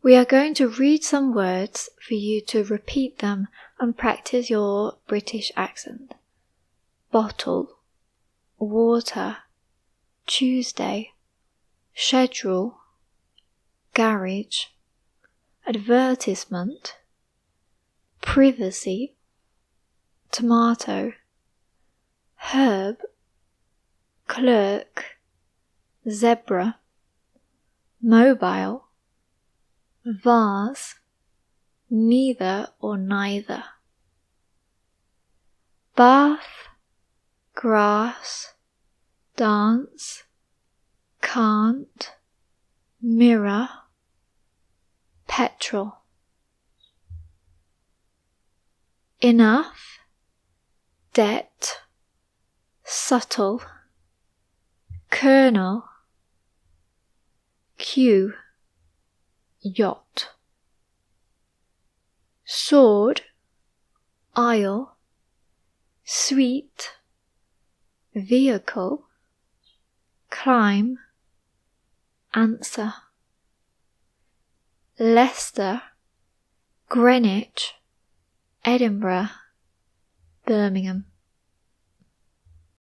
We are going to read some words for you to repeat them and practice your British accent. Bottle, water, Tuesday, schedule, garage, advertisement, privacy, tomato, herb, clerk, zebra, mobile, vase, neither or neither. Bath, grass, dance, can't, mirror, petrol. Enough, debt, subtle, kernel, queue, yacht. Sword, aisle, sweet, vehicle, climb, answer. Leicester, Greenwich, Edinburgh, Birmingham.